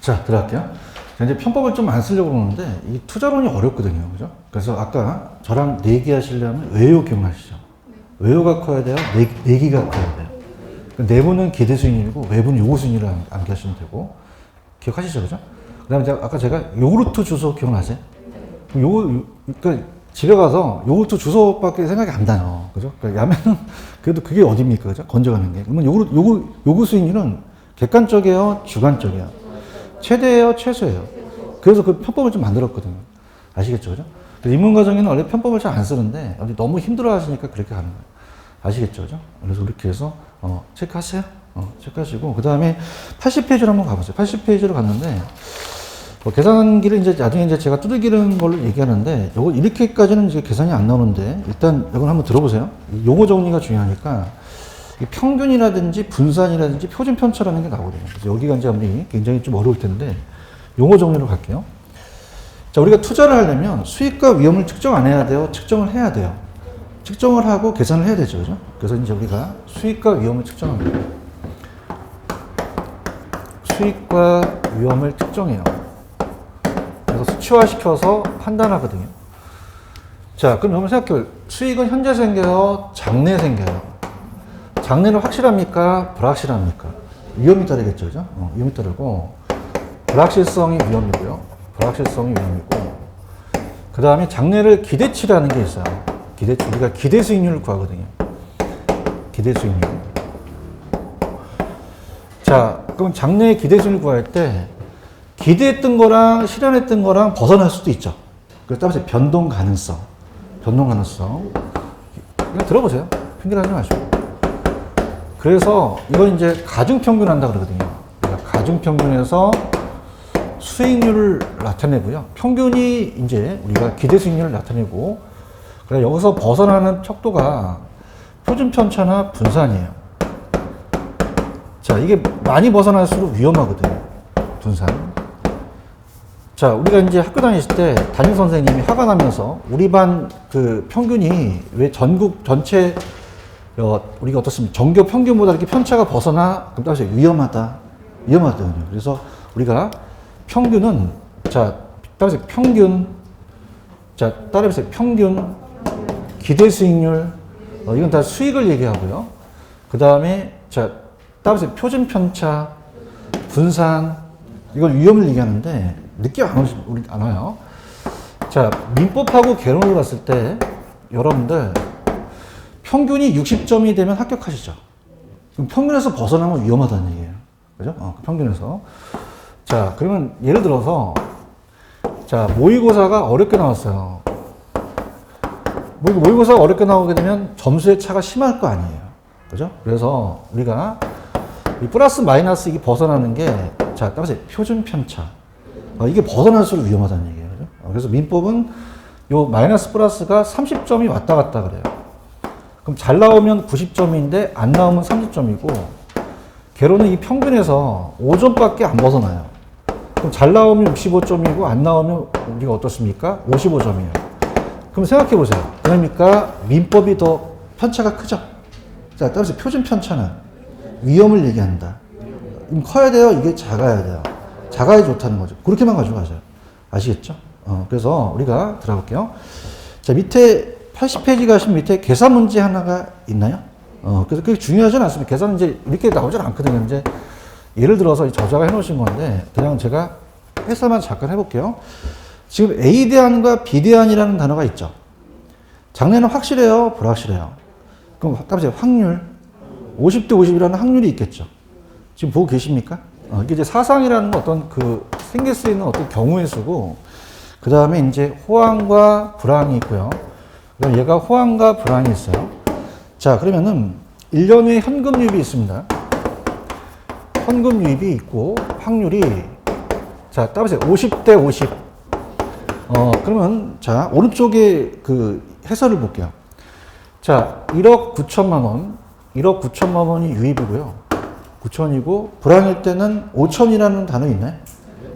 자, 들어갈게요. 자, 이제 편법을 좀 안 쓰려고 그러는데, 이 투자론이 어렵거든요. 그죠? 그래서 아까 저랑 내기 하시려면 외요 기억나시죠? 외요가 커야 돼요? 내기가 커야 돼요? 내부는 기대 수익률이고, 외부는 요구 수익률을 암기하시면 되고, 기억하시죠? 그죠? 그 다음에 아까 제가 요구르트 주소 기억나세요? 그러니까 집에 가서 요구르트 주소밖에 생각이 안 나요. 그죠? 그러니까 야매는 그래도 그게 어딥니까? 그죠? 건져가는 게. 그러면 요구 수익률은 객관적이에요? 주관적이에요? 최대예요? 최소예요? 그래서 그 편법을 좀 만들었거든요. 아시겠죠? 그죠? 입문 과정에는 원래 편법을 잘 안 쓰는데 너무 힘들어 하시니까 그렇게 가는 거예요. 아시겠죠? 그죠? 그래서 이렇게 해서 체크하세요. 체크하시고 그 다음에 80페이지로 한번 가보세요. 80페이지로 갔는데 계산기를 이제 나중에 이제 제가 두들기는 걸로 얘기하는데 요거 이렇게까지는 이제 계산이 안 나오는데 일단 이건 한번 들어보세요. 용어 정리가 중요하니까 평균이라든지 분산이라든지 표준 편차라는 게 나오거든요. 그래서 여기가 이제 우리 굉장히 좀 어려울 텐데 용어 정리로 갈게요. 자, 우리가 투자를 하려면 수익과 위험을 측정 안 해야 돼요? 측정을 해야 돼요. 측정을 하고 계산을 해야 되죠. 그죠? 그래서 이제 우리가 수익과 위험을 측정합니다. 수익과 위험을 특정해요. 그래서 수치화시켜서 판단하거든요. 자, 그럼 한번 생각해요. 수익은 현재 생겨요? 장래 생겨요? 장래는 확실합니까? 불확실합니까? 위험이 따르겠죠. 그죠? 위험이 따르고, 불확실성이 위험이고요. 불확실성이 위험이고, 그 다음에 장래를 기대치라는 게 있어요. 기대치. 우리가 기대 수익률을 구하거든요. 기대 수익률. 자, 그럼 장래의 기대 수익률을 구할 때, 기대했던 거랑 실현했던 거랑 벗어날 수도 있죠. 그래서 따라서 변동 가능성. 변동 가능성. 그냥 들어보세요. 편견하지 마시고. 그래서 이건 이제 가중평균 한다 그러거든요. 그러니까 가중평균에서 수익률을 나타내고요. 평균이 이제 우리가 기대 수익률을 나타내고, 그래서 여기서 벗어나는 척도가 표준 편차나 분산이에요. 자, 이게 많이 벗어날수록 위험하거든요. 분산. 자, 우리가 이제 학교 다니실 때 담임 선생님이 화가 나면서 우리 반 그 평균이 왜 전국 전체 우리가 어떻습니까? 전교 평균보다 이렇게 편차가 벗어나? 그럼 따라서 위험하다. 위험하거든요. 그래서 우리가 평균은 자, 따라서 평균 자, 따라서 평균 기대 수익률 이건 다 수익을 얘기하고요. 그 다음에 자, 따라서 표준 편차 분산 이걸 위험을 얘기하는데 느낌 안 와요. 자, 민법하고 개론을 봤을 때 여러분들 평균이 60점이 되면 합격하시죠. 그럼 평균에서 벗어나면 위험하다는 얘기예요. 그죠? 그 평균에서. 자, 그러면 예를 들어서 자, 모의고사가 어렵게 나왔어요. 모의고사가 어렵게 나오게 되면 점수의 차가 심할 거 아니에요. 그죠? 그래서 우리가 이 플러스 마이너스 이게 벗어나는 게 자, 따라서 표준 편차. 이게 벗어날수록 위험하다는 얘기예요. 그죠? 그래서 민법은 요 마이너스 플러스가 30점이 왔다 갔다 그래요. 그럼 잘 나오면 90점인데 안 나오면 30점이고 개론은 이 평균에서 5점밖에 안 벗어나요. 그럼 잘 나오면 65점이고 안 나오면 우리가 어떻습니까? 55점이에요. 그럼 생각해 보세요. 그러니까 민법이 더 편차가 크죠? 자, 따라서 표준 편차는 위험을 얘기한다. 커야 돼요? 이게 작아야 돼요? 작아야 좋다는 거죠. 그렇게만 가지고 가세요. 아시겠죠? 그래서 우리가 들어볼게요. 자, 밑에 80페이지 가시면 밑에 계산 문제 하나가 있나요? 그래서 그게 중요하진 않습니다. 계산은 이제 이렇게 나오진 않거든요. 이제 예를 들어서 저자가 해놓으신 건데 그냥 제가 해설만 잠깐 해볼게요. 지금 A 대안과 B 대안이라는 단어가 있죠. 장래는 확실해요? 불확실해요? 그럼 값이 확률 50대 50이라는 확률이 있겠죠. 지금 보고 계십니까? 이게 이제 사상이라는 어떤 그 생길 수 있는 어떤 경우의 수고, 그 다음에 이제 호황과 불황이 있고요. 그럼 얘가 호황과 불황이 있어요. 자, 그러면은 1년 후에 현금 유입이 있습니다. 현금 유입이 있고 확률이 자, 따라서 50대 50. 그러면 자, 오른쪽에 그 해설을 볼게요. 자, 1억 9천만 원. 1억 9천만 원이 유입이고요. 9천이고 불황일 때는 5천이라는 단어 있나요?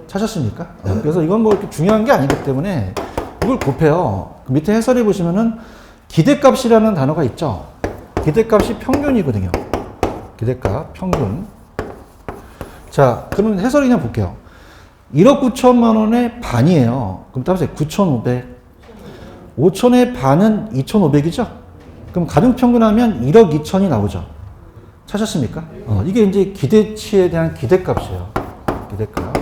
찾았습니까? 그래서 이건 뭐 이렇게 중요한 게 아니기 때문에 이걸 곱해요. 밑에 해설해 보시면은 기대값이라는 단어가 있죠. 기대값이 평균이거든요. 기대값 평균. 자, 그러면 해설을 그냥 볼게요. 1억 9천만 원의 반이에요. 그럼 따라서 9,500. 5천의 반은 2,500이죠? 그럼 가등평균하면 1억 2천이 나오죠? 찾았습니까? 이게 이제 기대치에 대한 기대값이에요. 기대값.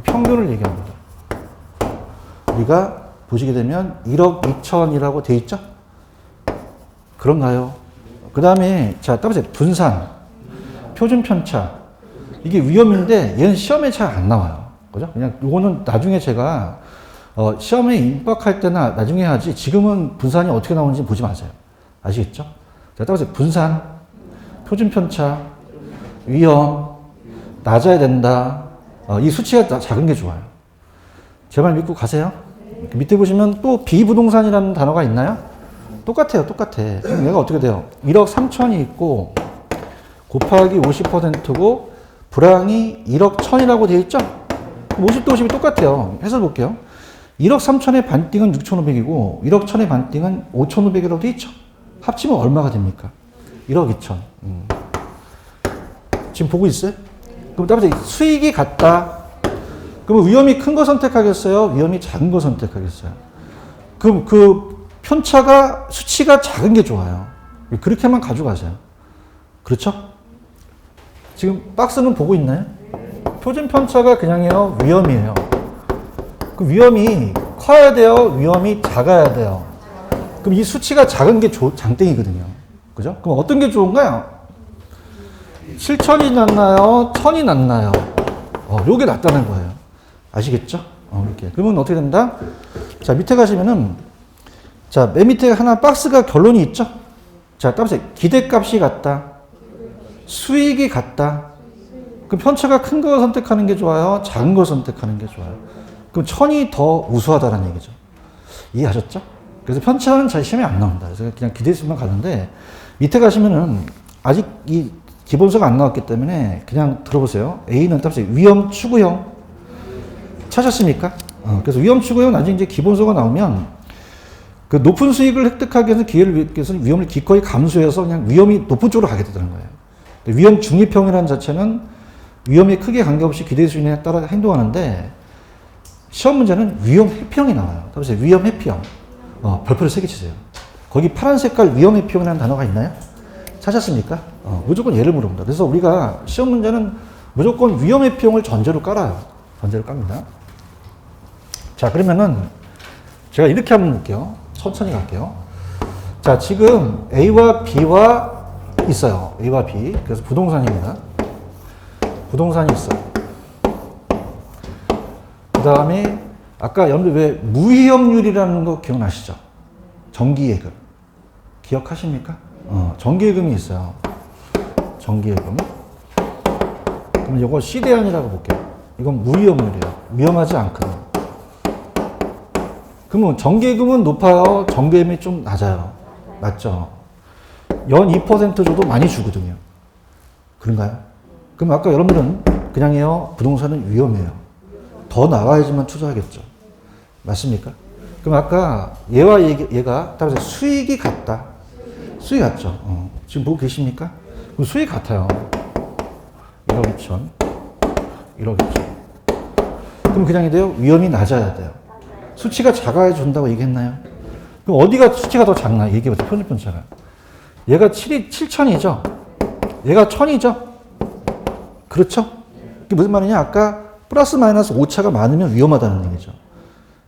평균을 얘기합니다. 우리가 보시게 되면 1억 2천이라고 돼 있죠? 그런가요? 그 다음에, 자, 따라서 분산, 표준 편차. 이게 위험인데 얘는 시험에 잘 안 나와요. 그죠? 그냥 요거는 나중에 제가 시험에 입학할 때나 나중에 하지 지금은 분산이 어떻게 나오는지 보지 마세요. 아시겠죠? 자, 따라서 분산, 표준 편차, 위험, 낮아야 된다. 이 수치가 작은 게 좋아요. 제 말 믿고 가세요. 밑에 보시면 또 비부동산이라는 단어가 있나요? 똑같아요. 똑같아. 그럼 얘가 어떻게 돼요? 1억 3천이 있고 곱하기 50%고 불황이 1억 1천이라고 되어 있죠? 50대 50이 똑같아요. 해설 볼게요. 1억 3천의 반띵은 6,500이고 1억 1천의 반띵은 5,500이라고 되어 있죠? 합치면 얼마가 됩니까? 1억 2천. 지금 보고 있어요? 그럼 따라서 수익이 같다. 그럼 위험이 큰 거 선택하겠어요? 위험이 작은 거 선택하겠어요? 그럼 그 편차가 수치가 작은 게 좋아요. 그렇게만 가져가세요. 그렇죠? 지금 박스는 보고 있나요? 표준 편차가 그냥이에요. 위험이에요. 그 위험이 커야 돼요. 위험이 작아야 돼요. 그럼 이 수치가 작은 게 장땡이거든요. 그죠? 그럼 어떤 게 좋은가요? 7천이 낫나요? 1000이 낫나요? 요게 낫다는 거예요. 아시겠죠? 이렇게. 그러면 어떻게 된다? 자, 밑에 가시면은, 자, 맨 밑에 하나 박스가 결론이 있죠? 자, 따라서 기대값이 같다. 수익이 같다. 그럼 편차가 큰 거 선택하는 게 좋아요? 작은 거 선택하는 게 좋아요? 그럼 1000이 더 우수하다는 얘기죠. 이해하셨죠? 그래서 편차는 잘 시험에 안 나온다. 그래서 그냥 기대수만 가는데, 밑에 가시면은 아직 이 기본서가 안 나왔기 때문에 그냥 들어보세요. A는 따라서 위험 추구형. 찾았습니까? 그래서 위험 추구형 나중에 이제 기본서가 나오면 그 높은 수익을 획득하기 위해서 기회를 위해서 위험을 기꺼이 감수해서 그냥 위험이 높은 쪽으로 가게 되는 거예요. 위험 중립형이라는 자체는 위험에 크게 관계없이 기대 수준에 따라 행동하는데 시험 문제는 위험 회피형이 나와요. 그래서 위험 회피형. 별표를 3개 치세요. 거기 파란 색깔 위험 회피형이라는 단어가 있나요? 찾았습니까? 무조건 얘를 물어본다. 그래서 우리가 시험 문제는 무조건 위험 회피형을 전제로 깔아요. 전제로 깝니다. 자, 그러면은 제가 이렇게 한번 볼게요. 천천히 갈게요. 자, 지금 A와 B와 있어요. A와 B. 그래서 부동산입니다. 부동산이 있어요. 그 다음에 아까 여러분들 왜 무위험률이라는 거 기억나시죠? 정기예금. 기억하십니까? 정기예금이 있어요. 정기예금. 그럼 이거 C대안이라고 볼게요. 이건 무위험률이에요. 위험하지 않거든요. 그러면 정기예금은 높아요? 정기예금이 좀 낮아요? 낮죠? 연 2% 줘도 많이 주거든요. 그런가요? 그럼 아까 여러분들은 그냥요, 부동산은 위험해요. 더 나가야지만 투자하겠죠. 맞습니까? 그럼 아까 얘와 얘가 따라서 수익이 같다. 수익 같죠? 지금 보고 계십니까? 그럼 수익 같아요. 1억 2천. 1억 2천. 그럼 그냥 돼요? 위험이 낮아야 돼요. 수치가 작아야 준다고 얘기했나요? 그럼 어디가 수치가 더 작나? 얘기해보세요. 편차가. 얘가 7천이죠? 얘가 1000이죠? 그렇죠? 그게 무슨 말이냐? 아까 플러스 마이너스 오차가 많으면 위험하다는 얘기죠.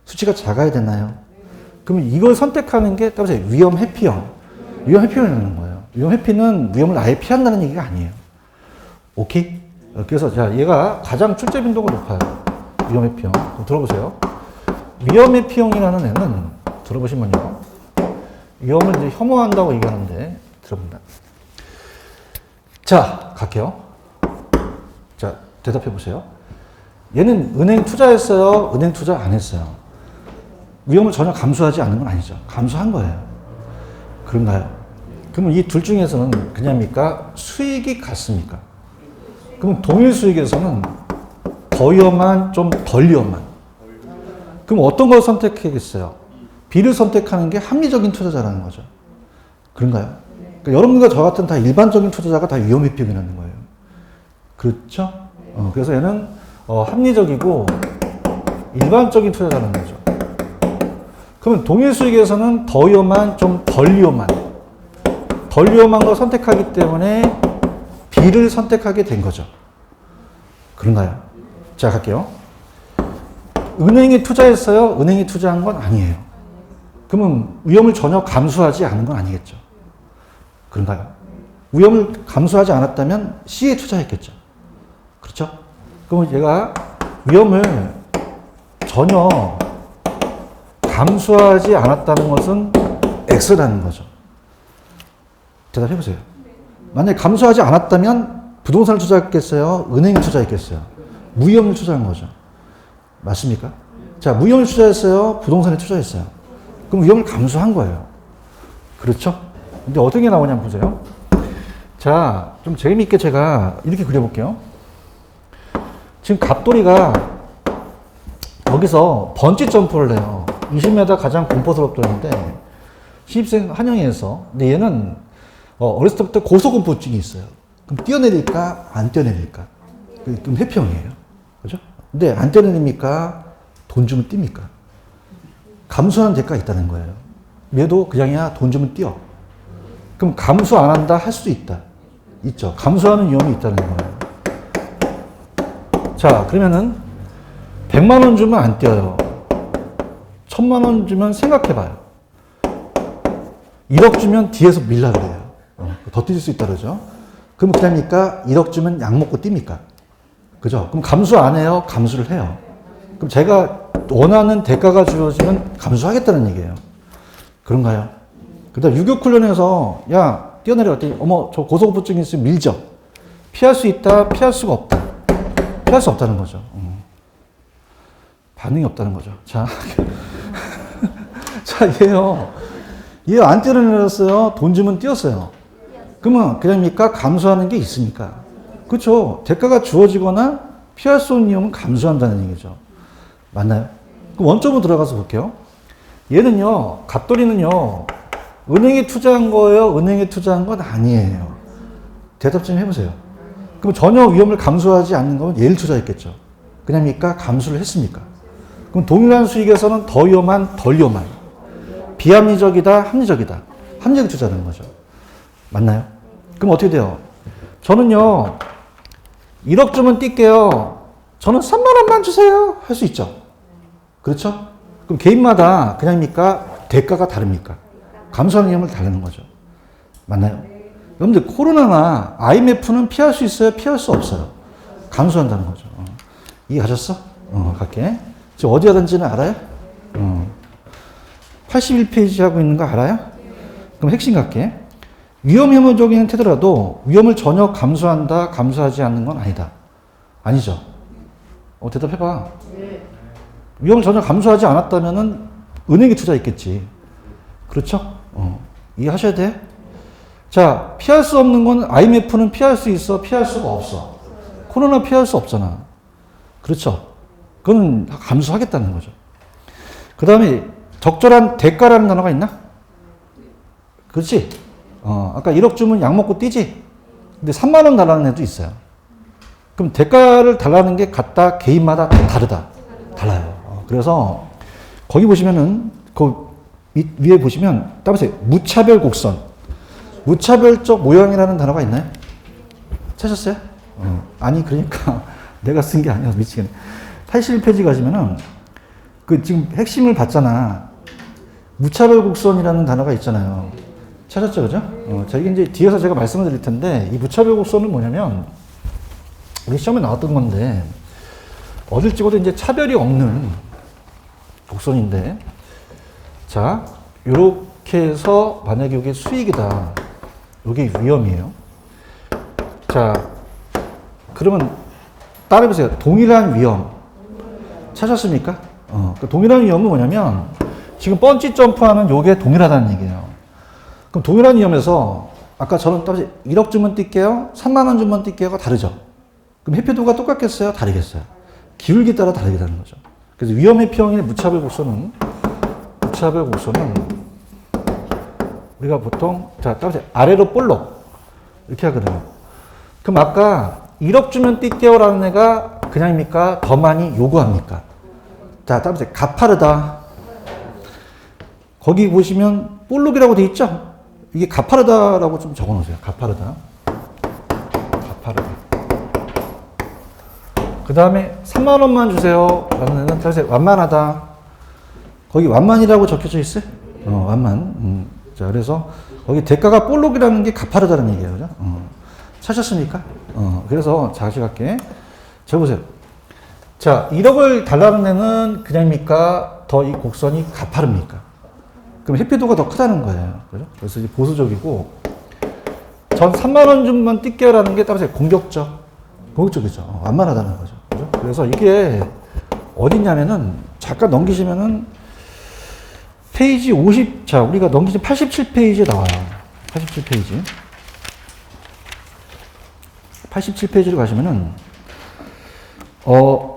수치가 작아야 되나요? 그럼 이걸 선택하는 게 따라서 위험 회피형. 위험 회피형이라는 거예요. 위험 회피는 위험을 아예 피한다는 얘기가 아니에요. 오케이? 그래서 자, 얘가 가장 출제 빈도가 높아요. 위험 회피형. 들어보세요. 위험 회피형이라는 애는 들어보시면요. 위험을 이제 혐오한다고 얘기하는데 들어본다. 자, 갈게요. 자, 대답해 보세요. 얘는 은행 투자했어요? 은행 투자 안 했어요? 위험을 전혀 감수하지 않은 건 아니죠. 감수한 거예요. 그런가요? 그러면 이 둘 중에서는 그냥입니까? 수익이 같습니까? 그럼 동일 수익에서는 더 위험한, 좀 덜 위험한. 그럼 어떤 걸 선택하겠어요? B를 선택하는 게 합리적인 투자자라는 거죠. 그런가요? 그러니까 여러분과 저 같은 다 일반적인 투자자가 다 위험 회피형이라는 거예요. 그렇죠? 그래서 얘는 합리적이고 일반적인 투자자라는 거죠. 그러면 동일 수익에서는 더 위험한, 좀 덜 위험한 걸 선택하기 때문에 B를 선택하게 된 거죠. 그런가요? 자, 갈게요. 은행에 투자했어요? 은행에 투자한 건 아니에요. 그러면 위험을 전혀 감수하지 않은 건 아니겠죠. 그런가요? 위험을 감수하지 않았다면 C에 투자했겠죠. 그렇죠? 그러면 얘가 위험을 전혀 감수하지 않았다는 것은 X라는 거죠. 대답해보세요. 만약에 감수하지 않았다면 부동산을 투자했겠어요? 은행에 투자했겠어요? 무위험을 투자한 거죠. 맞습니까? 자, 무위험을 투자했어요? 부동산에 투자했어요? 그럼 위험을 감수한 거예요. 그렇죠? 근데 어떻게 나오냐면 보세요. 자, 좀 재미있게 제가 이렇게 그려볼게요. 지금 갑돌이가 여기서 번지 점프를 해요. 20m 가장 공포스럽던데 신입생 환영회에서. 근데 얘는 어렸을 때부터 고소공포증이 있어요. 그럼 뛰어내릴까 안 뛰어내릴까? 그럼 회피형이에요. 그죠? 근데 안 뛰어내립니까? 돈 주면 뜁니까? 감수하는 대가가 있다는 거예요. 얘도 그냥이야 돈 주면 뛰어. 그럼 감수 안 한다 할 수도 있다. 있죠. 감수하는 위험이 있다는 거예요. 자, 그러면은 100만 원 주면 안 뛰어요. 1000만 원 주면 생각해봐요. 1억 주면 뒤에서 밀라 그래요. 더 뛰실 수 있다 그러죠. 그럼 어떻게 합니까? 1억 주면 약 먹고 뜁니까? 그죠? 그럼 감수 안 해요? 감수를 해요. 그럼 제가 원하는 대가가 주어지면 감수하겠다는 얘기예요. 그런가요? 그 다음 유교 훈련에서 야 뛰어내려 갔더니 어머 저 고소공포증이 있으면 밀죠. 피할 수 있다, 피할 수가 없다. 피할 수 없다는 거죠. 반응이 없다는 거죠. 자, 자 얘요. 얘 안 뛰어내렸어요. 돈 주면 뛰었어요. 그러면 그냥입니까? 감수하는 게 있습니까? 그렇죠. 대가가 주어지거나 피할 수 없는 위험은 감수한다는 얘기죠. 맞나요? 그럼 원점으로 들어가서 볼게요. 얘는요, 갑돌이는요, 은행에 투자한 거예요? 은행에 투자한 건 아니에요. 대답 좀 해보세요. 그럼 전혀 위험을 감수하지 않는 건 얘를 투자했겠죠. 그냥입니까? 감수를 했습니까? 그럼 동일한 수익에서는 더 위험한, 덜 위험한. 비합리적이다, 합리적이다. 합리적 투자하는 거죠. 맞나요? 그럼 어떻게 돼요? 저는요, 1억 주면 뛸게요. 저는 3만 원만 주세요. 할 수 있죠. 그렇죠? 그럼 개인마다 그냥입니까? 대가가 다릅니까? 감수하는 위험을 다르는 거죠. 맞나요? 여러분들 코로나나 IMF는 피할 수 있어요? 피할 수 없어요? 감수한다는 거죠. 이해하셨어? 갈게. 지금 어디 하는지는 알아요? 81페이지 하고 있는 거 알아요? 그럼 핵심 갈게. 위험 혐오적인 태도라도 위험을 전혀 감수한다, 감수하지 않는 건 아니다. 아니죠? 대답해봐. 위험을 전혀 감수하지 않았다면은 은행에 투자했겠지. 그렇죠? 이해하셔야 돼? 자, 피할 수 없는 건 IMF는 피할 수 있어, 피할 수가 없어. 코로나 피할 수 없잖아. 그렇죠? 그건 감수하겠다는 거죠. 그 다음에 적절한 대가라는 단어가 있나? 그렇지? 아까 1억 주면 약 먹고 뛰지? 근데 3만 원 달라는 애도 있어요. 그럼 대가를 달라는 게 같다, 개인마다 다르다. 달라요. 그래서 거기 보시면은 그 위에 보시면 따보세요. 무차별 곡선. 무차별적 모형이라는 단어가 있나요? 찾았어요? 아니 그러니까 내가 쓴 게 아니어서 미치겠네. 81페이지 가시면은 그 지금 핵심을 봤잖아. 무차별 곡선이라는 단어가 있잖아요. 찾았죠, 그죠? 자, 이게 이제 뒤에서 제가 말씀을 드릴 텐데, 이 무차별 곡선은 뭐냐면, 우리 시험에 나왔던 건데, 어딜 찍어도 이제 차별이 없는 곡선인데, 자, 요렇게 해서 만약에 이게 수익이다. 이게 위험이에요. 자, 그러면 따라해보세요. 동일한 위험. 찾았습니까? 그 동일한 위험은 뭐냐면, 지금 번지 점프하는 요게 동일하다는 얘기예요. 그럼 동일한 위험에서 아까 저는 1억 주면 뛸게요. 3만 원 주면 뛸게요가 다르죠. 그럼 회피도가 똑같겠어요? 다르겠어요. 기울기에 따라 다르게 되는 거죠. 그래서 위험 회피형의 무차별 곡선은 우리가 보통 자 따라서 아래로 볼록 이렇게 하거든요. 그럼 아까 1억 주면 뛸게요라는 애가 그냥입니까? 더 많이 요구합니까? 자, 다음 번째, 가파르다. 거기 보시면 볼록이라고 돼 있죠? 이게 가파르다라고 좀 적어 놓으세요. 가파르다. 가파르다. 그 다음에 3만 원만 주세요. 라는 애는 다시 완만하다. 거기 완만이라고 적혀져 있어요? 완만. 자, 그래서 거기 대가가 볼록이라는 게 가파르다는 얘기예요. 그죠? 찾았습니까? 그래서 다시 갈게. 자, 보세요. 자, 1억을 달라는 애는 그냥입니까? 더 이 곡선이 가파릅니까? 그럼 회피도가 더 크다는 거예요. 그죠? 그래서 이제 보수적이고, 전 3만 원 주면 뛸게요라는 게 따라서 공격적. 공격적이죠. 완만하다는 거죠. 그죠? 그래서 이게 어딨냐면은, 잠깐 넘기시면은, 페이지 50, 자, 우리가 넘기신 87페이지에 나와요. 87페이지. 87페이지로 가시면은,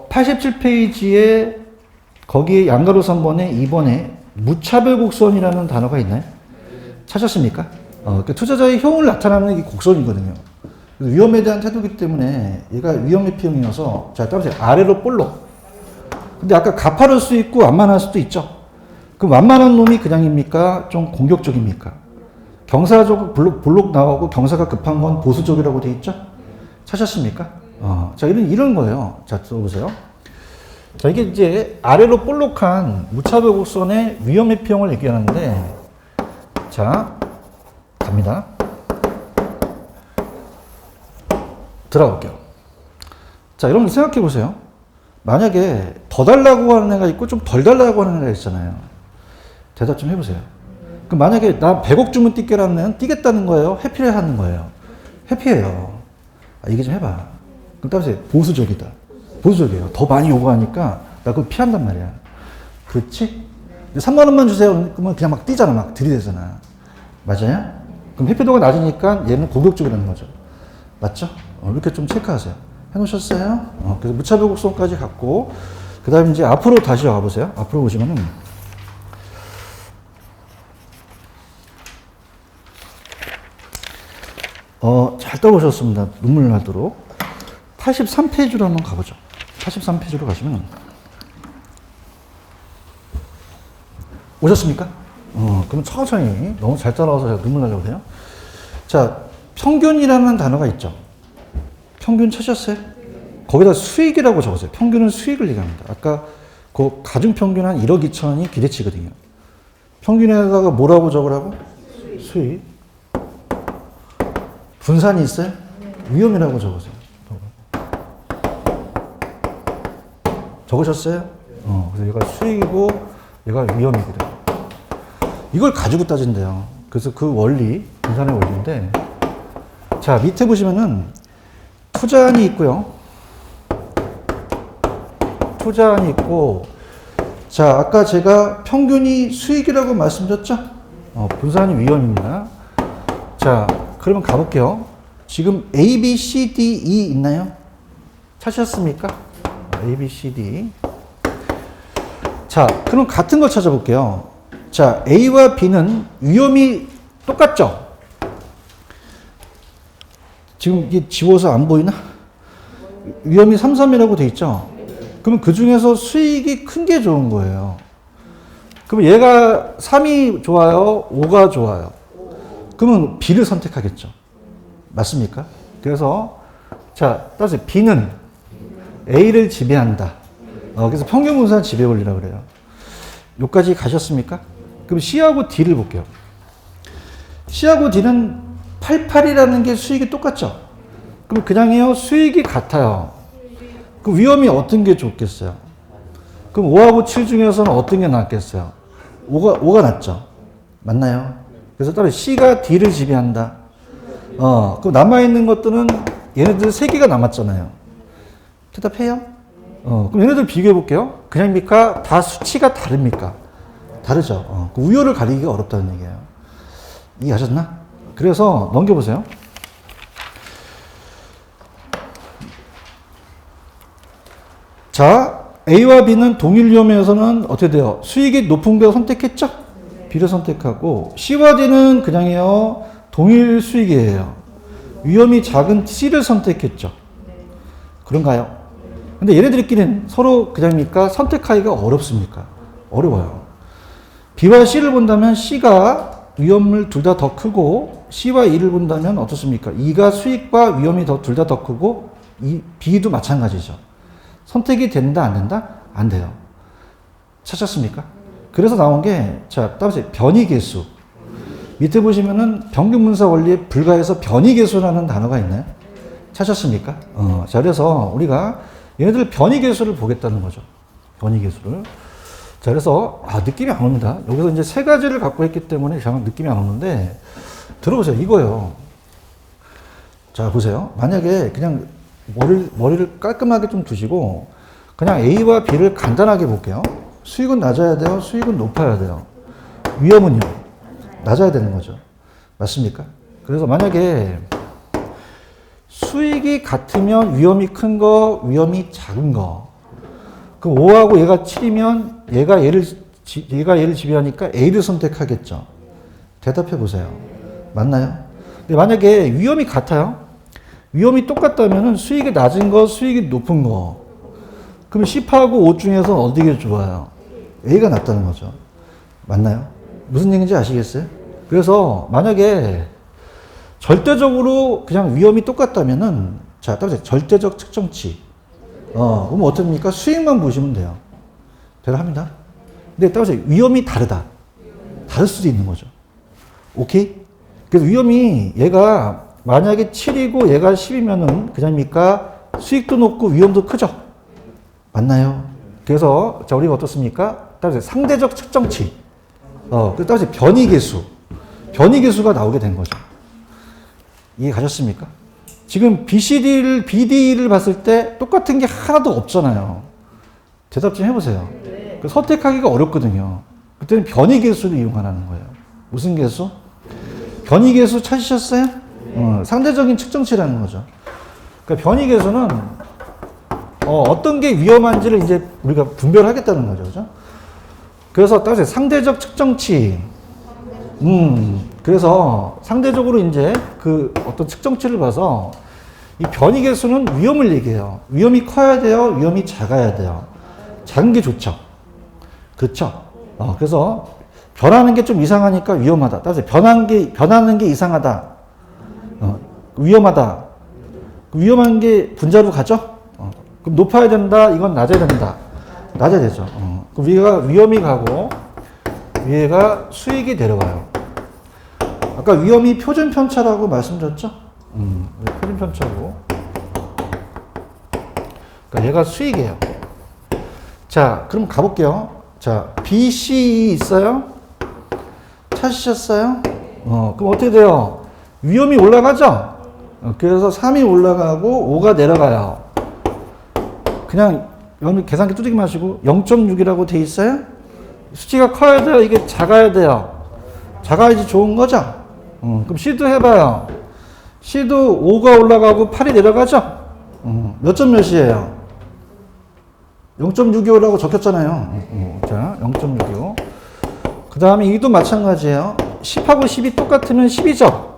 87페이지에 거기에 양가로 3번에 2번에 무차별 곡선이라는 단어가 있나요? 찾았습니까? 그 투자자의 효용을 나타나는 게 곡선이거든요. 위험에 대한 태도이기 때문에 얘가 위험 회피형이어서, 자, 따라서 아래로 볼록. 근데 아까 가파를 수 있고 완만할 수도 있죠. 그럼 완만한 놈이 그냥입니까? 좀 공격적입니까? 경사적 볼록 나오고 경사가 급한 건 보수적이라고 돼 있죠? 찾았습니까? 자, 이런 거예요. 자, 들어보세요. 자, 이게 이제 아래로 볼록한 무차별 곡선의 위험 회피형을 얘기하는데, 자, 갑니다. 들어갈게요. 자, 여러분 생각해 보세요. 만약에 더 달라고 하는 애가 있고 좀 덜 달라고 하는 애가 있잖아요. 대답 좀 해보세요. 그럼 만약에 나 100억 주면 뛸게라는 애는 뛰겠다는 거예요? 회피를 하는 거예요? 회피해요. 얘기 좀 해봐. 그럼 따라서 보수적이다. 보수적이에요. 더 많이 요구하니까 나 그거 피한단 말이야. 그렇지? 3만 원만 주세요. 그러면 그냥 막 뛰잖아. 막 들이대잖아. 맞아요? 그럼 회피도가 낮으니까 얘는 공격적이라는 거죠. 맞죠? 이렇게 좀 체크하세요. 해놓으셨어요? 그래서 무차별 곡선까지 갔고, 그 다음에 이제 앞으로 다시 와보세요. 앞으로 보시면은, 잘 떠보셨습니다. 눈물 나도록. 83페이지로 한번 가보죠. 83페이지로 가시면, 오셨습니까? 그럼 천천히, 너무 잘 따라와서 제가 눈물 나려고 해요. 자, 평균이라는 단어가 있죠. 평균 찾으셨어요? 거기다 수익이라고 적으세요. 평균은 수익을 얘기합니다. 아까 그 가중평균 한 1억 2천이 기대치거든요. 평균에다가 뭐라고 적으라고? 수익. 분산이 있어요? 위험이라고 적으세요. 적으셨어요? 그래서 얘가 수익이고 얘가 위험이거든. 이걸 가지고 따진대요. 그래서 그 원리, 분산의 원리인데, 자, 밑에 보시면은 투자안이 있고요. 투자안이 있고, 자, 아까 제가 평균이 수익이라고 말씀드렸죠? 분산이 위험입니다. 자, 그러면 가볼게요. 지금 A, B, C, D, E 있나요? 찾으셨습니까? A, B, C, D. 자, 그럼 같은 걸 찾아볼게요. 자, A와 B는 위험이 똑같죠? 지금 이게 지워서 안 보이나? 위험이 3, 3이라고 돼 있죠? 그러면 그 중에서 수익이 큰 게 좋은 거예요. 그럼 얘가 3이 좋아요? 5가 좋아요? 그러면 B를 선택하겠죠. 맞습니까? 그래서, 자, 따라서 B는 A를 지배한다. 그래서 평균 분산 지배 원리라고 그래요. 여기까지 가셨습니까? 그럼 C하고 D를 볼게요. C하고 D는 88이라는 게 수익이 똑같죠? 그럼 그냥요, 수익이 같아요. 그 위험이 어떤 게 좋겠어요? 그럼 5하고 7 중에서는 어떤 게 낫겠어요? 5가 낫죠? 맞나요? 그래서 따로 C가 D를 지배한다. 그럼 남아있는 것들은 얘네들 3개가 남았잖아요. 대답해요? 그럼 얘네들 비교해 볼게요. 그냥입니까? 다 수치가 다릅니까? 다르죠. 그 우열을 가리기가 어렵다는 얘기예요. 이해하셨나? 그래서 넘겨보세요. 자, A와 B는 동일 위험에서는 어떻게 돼요? 수익이 높은 걸 선택했죠? B를 선택하고, C와 D는 그냥이요, 동일 수익이에요. 위험이 작은 C를 선택했죠. 그런가요? 근데 얘네들끼리는 서로 그냥입니까? 선택하기가 어렵습니까? 어려워요. B와 C를 본다면 C가 위험을 둘 다 더 크고 C와 E를 본다면 어떻습니까? E가 수익과 위험이 둘 다 더 크고 B도 마찬가지죠. 선택이 된다 안 된다? 안 돼요. 찾았습니까? 그래서 나온 게 자, 따라서 변이계수. 밑에 보시면은 평균분사 원리에 불과해서 변이계수라는 단어가 있나요? 찾았습니까? 자, 그래서 우리가 얘네들 변이계수를 보겠다는 거죠. 변이계수를. 자, 그래서 느낌이 안 옵니다. 여기서 이제 세 가지를 갖고 있기 때문에 잘 느낌이 안 오는데 들어보세요. 이거요. 자, 보세요. 만약에 그냥 머리를 깔끔하게 좀 두시고 그냥 A와 B를 간단하게 볼게요. 수익은 낮아야 돼요? 수익은 높아야 돼요? 위험은요? 낮아야 되는 거죠. 맞습니까? 그래서 만약에 수익이 같으면 위험이 큰 거, 위험이 작은 거. 그럼 5하고 얘가 7이면 얘가 얘를 지배하니까 A를 선택하겠죠. 대답해 보세요. 맞나요? 근데 만약에 위험이 같아요? 위험이 똑같다면 수익이 낮은 거, 수익이 높은 거. 그럼 10하고 5 중에서 어디가 좋아요? A가 낫다는 거죠. 맞나요? 무슨 얘기인지 아시겠어요? 그래서 만약에 절대적으로 그냥 위험이 똑같다면은 자, 따라서 절대적 측정치. 그럼 어떻습니까? 수익만 보시면 돼요. 배려합니다. 근데 따라서 위험이 다르다. 다를 수도 있는 거죠. 오케이? 그래서 위험이 얘가 만약에 7이고 얘가 10이면은 그냥입니까? 수익도 높고 위험도 크죠. 맞나요? 그래서 자, 우리가 어떻습니까? 따라서 상대적 측정치. 그래서 따라서 변이계수. 변이계수가 나오게 된 거죠. 이해 가셨습니까? 지금 BD를 봤을 때 똑같은 게 하나도 없잖아요. 대답 좀 해보세요. 선택하기가 어렵거든요. 그때는 변이계수를 이용하라는 거예요. 무슨 계수? 변이계수 찾으셨어요? 상대적인 측정치라는 거죠. 그러니까 변이계수는 어떤 게 위험한지를 이제 우리가 분별하겠다는 거죠. 그죠? 그래서 따라서 상대적 측정치. 그래서 상대적으로 이제 그 어떤 측정치를 봐서 이 변이계수는 위험을 얘기해요. 위험이 커야 돼요? 위험이 작아야 돼요? 작은 게 좋죠. 그렇죠? 그래서 변하는 게 좀 이상하니까 위험하다. 따라서 변하는 게 이상하다. 위험하다. 위험한 게 분자로 가죠? 그럼 높아야 된다. 이건 낮아야 된다. 낮아야 되죠. 그럼 위가 위험이 가고 위에가 수익이 내려가요. 아까 위험이 표준 편차라고 말씀드렸죠? 표준 편차고. 그러니까 얘가 수익이에요. 자, 그럼 가볼게요. 자, BC 있어요? 찾으셨어요? 그럼 어떻게 돼요? 위험이 올라가죠? 그래서 3이 올라가고 5가 내려가요. 그냥 여러분 계산기 두드리기 마시고 0.6이라고 돼 있어요? 수치가 커야 돼요? 이게 작아야 돼요? 작아야지 좋은 거죠? 그럼 C도 해봐요. C도 5가 올라가고 8이 내려가죠? 몇 점 몇이에요? 0.625라고 적혔잖아요. 자, 0.625. 그 다음에 E도 마찬가지예요. 10하고 10이 똑같으면 10이죠?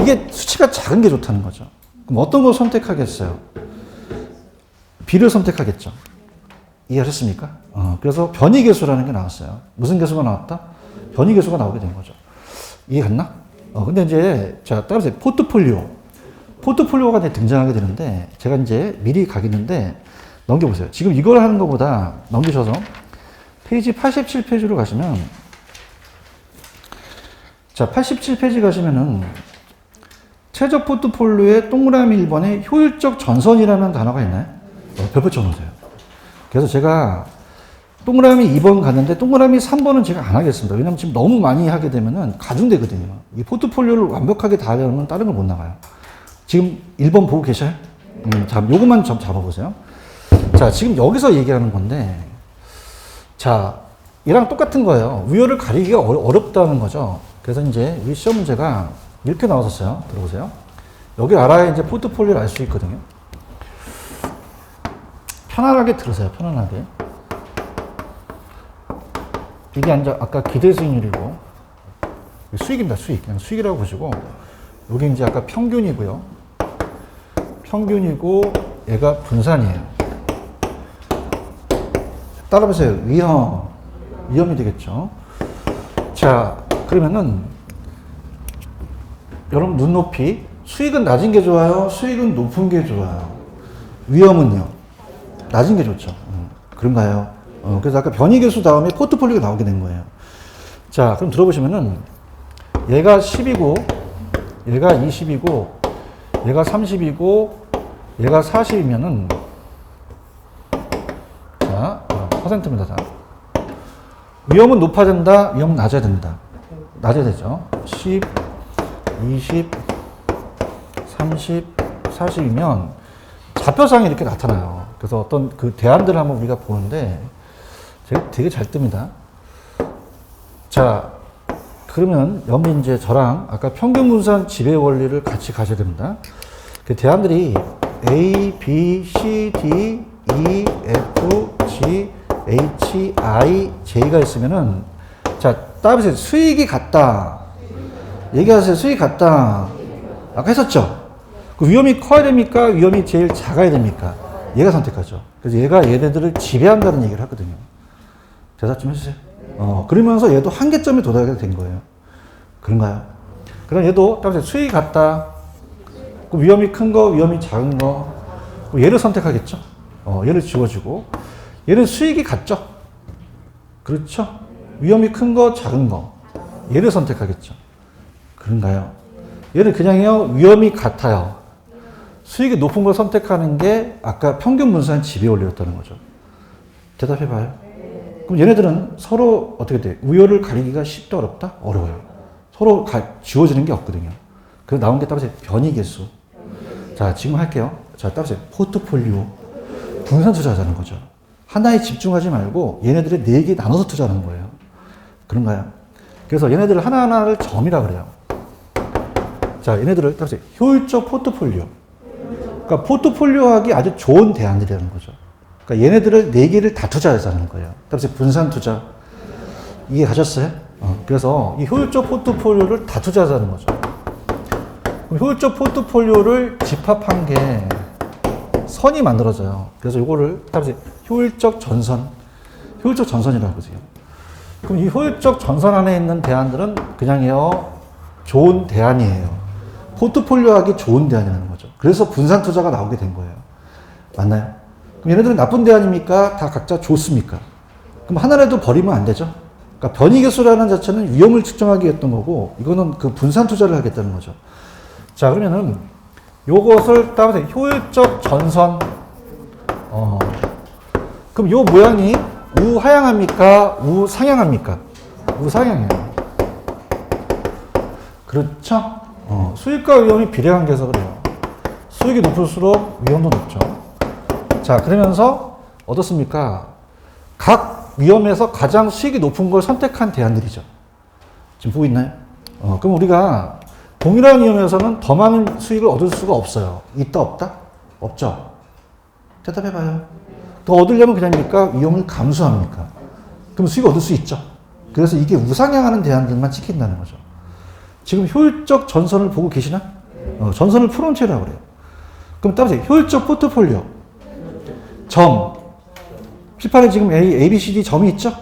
이게 수치가 작은 게 좋다는 거죠. 그럼 어떤 걸 선택하겠어요? B를 선택하겠죠. 이해하셨습니까? 그래서 변이계수라는 게 나왔어요. 무슨 계수가 나왔다? 변이계수가 나오게 된 거죠. 이해 갔나? 근데 이제, 자, 따라서 포트폴리오. 포트폴리오가 등장하게 되는데, 제가 이제 미리 가겠는데, 넘겨보세요. 지금 이걸 하는 것보다 넘기셔서, 페이지 87페이지로 가시면, 자, 87페이지 가시면은, 최저 포트폴리오의 동그라미 1번에 효율적 전선이라는 단어가 있나요? 별표 쳐놓으세요. 그래서 제가 동그라미 2번 갔는데 동그라미 3번은 제가 안 하겠습니다. 왜냐면 지금 너무 많이 하게 되면은 가중되거든요. 이 포트폴리오를 완벽하게 다 하려면 다른 걸 못 나가요. 지금 1번 보고 계셔요? 자, 요것만 좀 잡아보세요. 자, 지금 여기서 얘기하는 건데, 자, 얘랑 똑같은 거예요. 위험을 가리기가 어렵다는 거죠. 그래서 이제 우리 시험 문제가 이렇게 나왔었어요. 들어보세요. 여기 알아야 이제 포트폴리오를 알 수 있거든요. 편안하게 들으세요. 편안하게. 이게 아까 기대 수익률이고, 수익입니다. 수익. 그냥 수익이라고 보시고, 여기 이제 아까 평균이고요. 평균이고, 얘가 분산이에요. 따라보세요. 위험이 되겠죠. 자, 그러면은 여러분 눈높이 수익은 낮은 게 좋아요? 수익은 높은 게 좋아요? 위험은요? 낮은 게 좋죠. 그런가요? 그래서 아까 변이계수 다음에 포트폴리오가 나오게 된 거예요. 자, 그럼 들어보시면은 얘가 10이고 얘가 20이고 얘가 30이고 얘가 40이면은 자, 퍼센트입니다. 다. 위험은 높아진다, 위험은 낮아야 된다. 낮아야 되죠. 10, 20, 30, 40이면 좌표상이 이렇게 나타나요. 그래서 어떤 그 대안들을 한번 우리가 보는데 되게 잘 뜹니다. 자, 그러면 여러분 이제 저랑 아까 평균분산 지배 원리를 같이 가셔야 됩니다. 그 대안들이 A, B, C, D, E, F, G, H, I, J가 있으면은 자, 따라서 수익이 같다. 얘기하세요. 수익이 같다. 아까 했었죠? 그 위험이 커야 됩니까? 위험이 제일 작아야 됩니까? 얘가 선택하죠. 그래서 얘가 얘네들을 지배한다는 얘기를 하거든요. 대답 좀 해주세요. 그러면서 얘도 한계점에 도달하게 된 거예요. 그런가요? 그럼 얘도 따라서 수익이 같다. 그 위험이 큰 거, 위험이 작은 거. 얘를 선택하겠죠. 얘를 지워주고. 얘는 수익이 같죠. 그렇죠? 위험이 큰 거, 작은 거. 얘를 선택하겠죠. 그런가요? 얘는 그냥요, 위험이 같아요. 수익이 높은 걸 선택하는 게 아까 평균 분산 지배 원리였다는 거죠. 대답해봐요. 그럼 얘네들은 서로 어떻게 돼? 우열을 가리기가 쉽다, 어렵다? 어려워요. 서로 지워지는 게 없거든요. 그래서 나온 게 따라서 변이계수. 자, 지금 할게요. 자, 따라서 포트폴리오. 분산 투자하자는 거죠. 하나에 집중하지 말고 얘네들의 4개 나눠서 투자하는 거예요. 그런가요? 그래서 얘네들을 하나하나를 점이라 그래요. 자, 얘네들을 따라서 효율적 포트폴리오. 그러니까 포트폴리오 하기 아주 좋은 대안들이라는 거죠. 그러니까 얘네들을 4개를 다 투자하자는 거예요. 따라서 분산 투자. 이해 가셨어요? 그래서 이 효율적 포트폴리오를 다 투자하자는 거죠. 그럼 효율적 포트폴리오를 집합한 게 선이 만들어져요. 그래서 이거를 따라서 효율적 전선이라고 하거든요. 그럼 이 효율적 전선 안에 있는 대안들은 그냥요, 좋은 대안이에요. 포트폴리오 하기 좋은 대안이라는 거죠. 그래서 분산 투자가 나오게 된 거예요. 맞나요? 그럼 얘네들은 나쁜 대안입니까? 다 각자 좋습니까? 그럼 하나라도 버리면 안 되죠? 그러니까 변이계수라는 자체는 위험을 측정하기 했던 거고, 이거는 그 분산 투자를 하겠다는 거죠. 자, 그러면은 요것을 따라서 효율적 전선. 그럼 요 모양이 우하향합니까? 우상향합니까? 우상향이에요. 그렇죠? 수익과 위험이 비례관계에서 그래요. 수익이 높을수록 위험도 높죠. 자, 그러면서 어떻습니까? 각 위험에서 가장 수익이 높은 걸 선택한 대안들이죠. 지금 보고 있나요? 그럼 우리가 동일한 위험에서는 더 많은 수익을 얻을 수가 없어요. 있다, 없다? 없죠. 대답해봐요. 더 얻으려면 그냥입니까? 위험을 감수합니까? 그럼 수익을 얻을 수 있죠. 그래서 이게 우상향하는 대안들만 찍힌다는 거죠. 지금 효율적 전선을 보고 계시나? 전선을 풀어놓은 채라고 그래요. 그럼 따라서 효율적 포트폴리오. 점. P8에 지금 A, B, C, D 점이 있죠?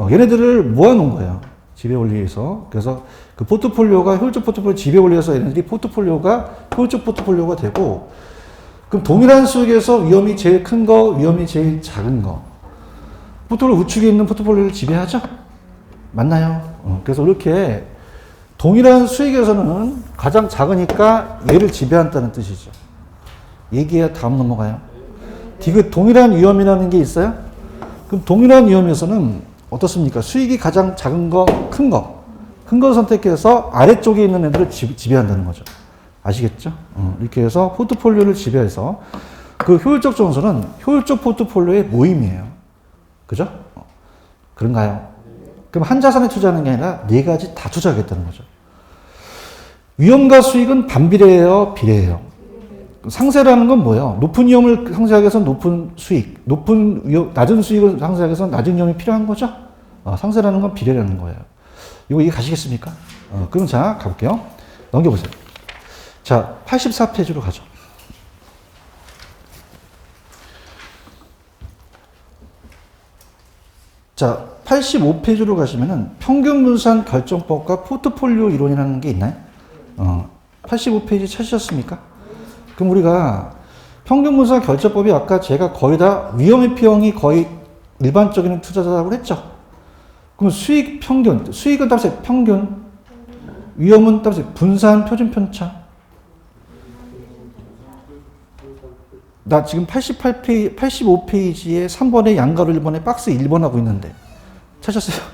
얘네들을 모아놓은 거예요. 지배 원리에서. 그래서 그 포트폴리오가 효율적 포트폴리오 지배 원리에서 얘네들이 포트폴리오가 효율적 포트폴리오가 되고, 그럼 동일한 수익에서 위험이 제일 큰 거, 위험이 제일 작은 거. 포트폴리오 우측에 있는 포트폴리오를 지배하죠? 맞나요? 그래서 이렇게 동일한 수익에서는 가장 작으니까 얘를 지배한다는 뜻이죠. 얘기해야 다음 넘어가요. 디귿 동일한 위험이라는 게 있어요? 그럼 동일한 위험에서는 어떻습니까? 수익이 가장 작은 거, 큰 거. 큰 거 선택해서 아래쪽에 있는 애들을 지배한다는 거죠. 아시겠죠? 이렇게 해서 포트폴리오를 지배해서 그 효율적 전선은 효율적 포트폴리오의 모임이에요. 그죠? 그런가요? 그럼 한 자산에 투자하는 게 아니라 4가지 다 투자하겠다는 거죠. 위험과 수익은 반비례해요? 비례해요? 상세라는 건 뭐예요? 높은 위험을 상쇄하기 위해서는 높은 수익, 낮은 수익을 상쇄하기 위해서는 낮은 위험이 필요한 거죠? 상세라는 건 비례라는 거예요. 이거 이해 가시겠습니까? 그럼 자, 가볼게요. 넘겨보세요. 자, 84페이지로 가죠. 자, 85페이지로 가시면은 평균 분산 결정법과 포트폴리오 이론이라는 게 있나요? 85페이지 찾으셨습니까? 그럼 우리가 평균 분산 결정법이 아까 제가 거의 다 위험회피형이 거의 일반적인 투자자라고 했죠. 그럼 수익 평균, 수익은 따라서 평균, 위험은 따라서 분산 표준 편차. 나 지금 85페이지에 3번에 양가로 1번에 박스 1번 하고 있는데 찾았어요?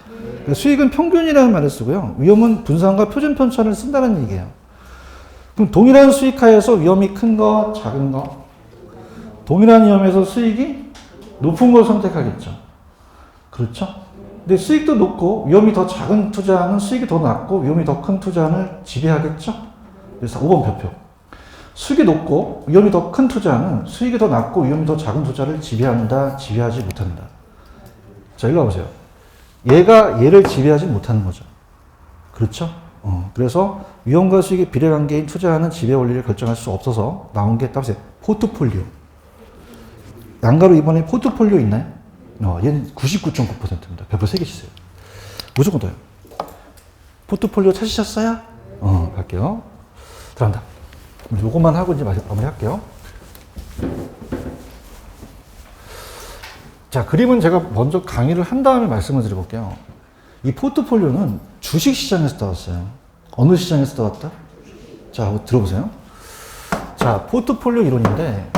수익은 평균이라는 말을 쓰고요. 위험은 분산과 표준 편차를 쓴다는 얘기예요. 그럼 동일한 수익하에서 위험이 큰 거, 작은 거. 동일한 위험에서 수익이 높은 걸 선택하겠죠. 그렇죠? 근데 수익도 높고 위험이 더 작은 투자는 수익이 더 낮고 위험이 더 큰 투자는 지배하겠죠? 그래서 5번 별표. 수익이 높고 위험이 더 큰 투자는 수익이 더 낮고 위험이 더 작은 투자를 지배한다, 지배하지 못한다. 자, 일로 와보세요. 얘가 얘를 지배하지 못하는 거죠. 그렇죠? 그래서 위험과 수익의 비례관계인 투자하는 지배 원리를 결정할 수 없어서 나온 게 따라서 포트폴리오. 양가로 이번에 포트폴리오 있나요? 얘는 99.9%입니다. 별표 3개 치세요. 무조건 더요. 포트폴리오 찾으셨어요? 갈게요. 들어간다. 요것만 하고 이제 마무리 할게요. 자, 그림은 제가 먼저 강의를 한 다음에 말씀을 드려볼게요. 이 포트폴리오는 주식 시장에서 따왔어요. 어느 시장에서 따왔다? 자, 들어보세요. 자, 포트폴리오 이론인데,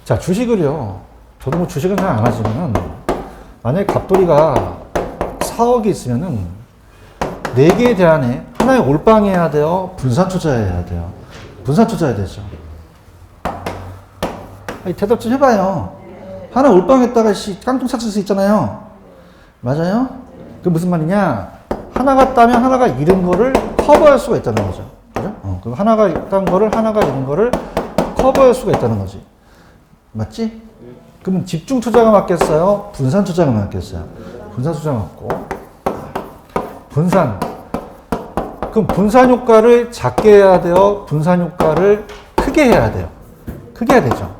자, 주식을요, 저도 뭐 주식은 잘 안 하지만은, 만약에 갑돌이가 4억이 있으면은, 4개의 대안에 하나에 올빵해야 돼요? 분산 투자해야 돼요? 분산 투자해야 되죠. 아니, 대답 좀 해봐요. 하나 올빵했다가 깡통 찾을 수 있잖아요. 맞아요? 그 무슨 말이냐? 하나가 따면 하나가 잃은 거를 커버할 수가 있다는 거죠. 그죠? 그럼 하나가 딴 거를 하나가 잃은 거를 커버할 수가 있다는 거지. 맞지? 그러면 집중 투자가 맞겠어요? 분산 투자가 맞겠어요? 분산 투자가 맞고. 분산. 그럼 분산 효과를 작게 해야 돼요? 분산 효과를 크게 해야 돼요? 크게 해야 되죠.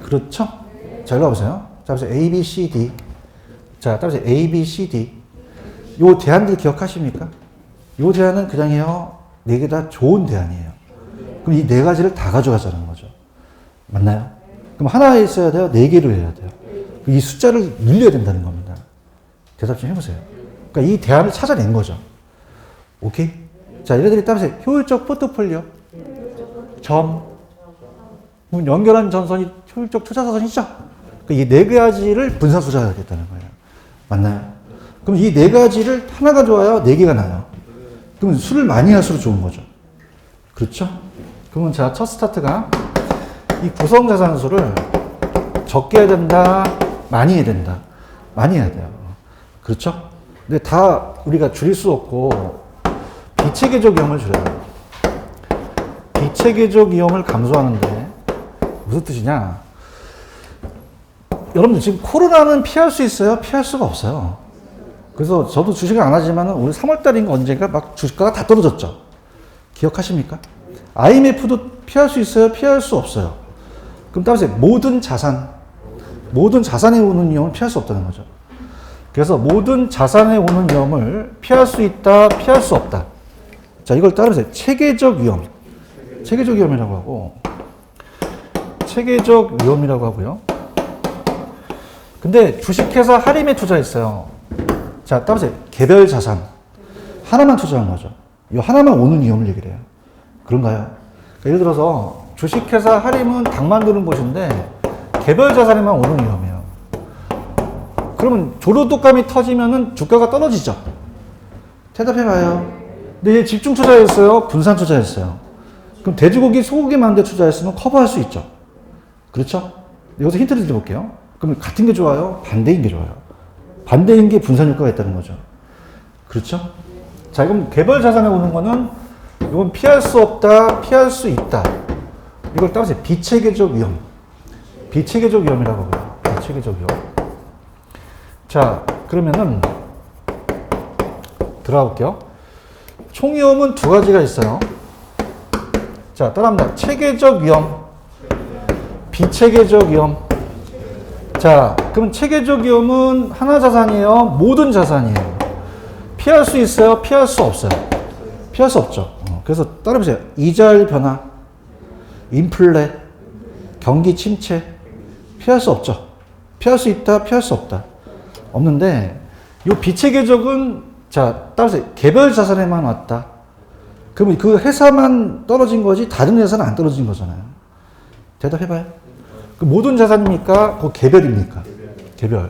그렇죠? 자, 일로 와보세요. 자, 보세요. A, B, C, D. 자, 따라서 A, B, C, D. 요 대안들 기억하십니까? 요 대안은 그냥요, 4개 다 좋은 대안이에요. 그럼 이 4가지를 다 가져가자는 거죠. 맞나요? 그럼 하나에 있어야 돼요? 4개로 해야 돼요. 이 숫자를 늘려야 된다는 겁니다. 대답 좀 해보세요. 그러니까 이 대안을 찾아낸 거죠. 오케이? 자, 얘네들이 따라서 효율적 포트폴리오. 점. 연결한 전선이 효율적 투자자선이죠? 이 4가지를 분산 투자하겠다는 거예요. 맞나요? 그럼 이 4가지를 하나가 좋아요? 4개가 나요? 그러면 수를 많이 할수록 좋은 거죠. 그렇죠? 그러면 자, 첫 스타트가 이 구성자산수를 적게 해야 된다? 많이 해야 된다? 많이 해야 돼요. 그렇죠? 근데 다 우리가 줄일 수 없고 비체계적 위험을 줄여야 돼요. 비체계적 위험을 감소하는데 무슨 뜻이냐? 여러분들 지금 코로나는 피할 수 있어요? 피할 수가 없어요. 그래서 저도 주식을 안 하지만 우리 3월달인가 언젠가 막 주식가가 다 떨어졌죠. 기억하십니까? IMF도 피할 수 있어요? 피할 수 없어요. 그럼 따라서 모든 자산에 오는 위험을 피할 수 없다는 거죠. 그래서 모든 자산에 오는 위험을 피할 수 있다, 피할 수 없다. 자, 이걸 따라서 체계적 위험. 체계적 위험이라고 하고, 체계적 위험이라고 하고요. 근데 주식회사 할인에 투자했어요. 자, 따라서 개별 자산. 하나만 투자한 거죠. 이 하나만 오는 위험을 얘기를 해요. 그런가요? 그러니까 예를 들어서 주식회사 할인은 당 만드는 곳인데 개별 자산에만 오는 위험이에요. 그러면 조류독감이 터지면은 주가가 떨어지죠. 대답해봐요. 근데 얘 집중 투자했어요? 분산 투자했어요? 그럼 돼지고기, 소고기 만데 투자했으면 커버할 수 있죠. 그렇죠? 여기서 힌트를 드려볼게요. 그럼 같은 게 좋아요? 반대인 게 좋아요? 반대인 게 분산 효과가 있다는 거죠. 그렇죠? 자, 그럼 개별 자산에 오는 거는 이건 피할 수 없다, 피할 수 있다. 이걸 따라서 비체계적 위험. 비체계적 위험이라고 하고요. 비체계적 위험. 자, 그러면은 들어가 볼게요. 총위험은 2가지가 있어요. 자, 따라합니다. 체계적 위험, 비체계적 위험. 자, 그럼 체계적 위험은 하나 자산이에요? 모든 자산이에요? 피할 수 있어요? 피할 수 없어요? 피할 수 없죠. 그래서 따라해보세요. 이자율 변화, 인플레, 경기 침체, 피할 수 없죠. 피할 수 있다, 피할 수 없다. 없는데, 이 비체계적은, 자, 따라서 개별 자산에만 왔다. 그러면 그 회사만 떨어진 거지, 다른 회사는 안 떨어진 거잖아요. 대답해봐요. 그 모든 자산입니까? 그 개별입니까? 개별.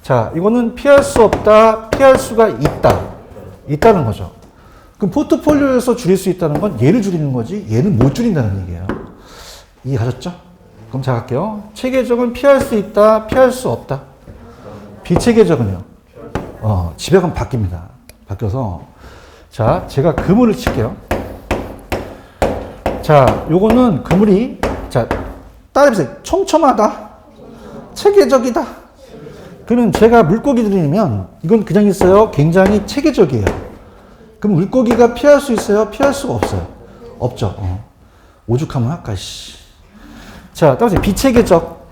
자, 이거는 피할 수 없다, 피할 수가 있다. 있다는 거죠. 그럼 포트폴리오에서 줄일 수 있다는 건 얘를 줄이는 거지, 얘는 못 줄인다는 얘기예요. 이해하셨죠? 그럼 자, 갈게요. 체계적은 피할 수 있다, 피할 수 없다. 비체계적은요? 지배가 바뀝니다. 바뀌어서. 자, 제가 그물을 칠게요. 자, 요거는 그물이, 자, 따라해보세요. 촘촘하다. 체계적이다. 그러면 제가 물고기 들이면 이건 그냥 있어요. 굉장히 체계적이에요. 그럼 물고기가 피할 수 있어요? 피할 수가 없어요. 없죠. 오죽하면 할까, 씨. 자, 따라서 비체계적.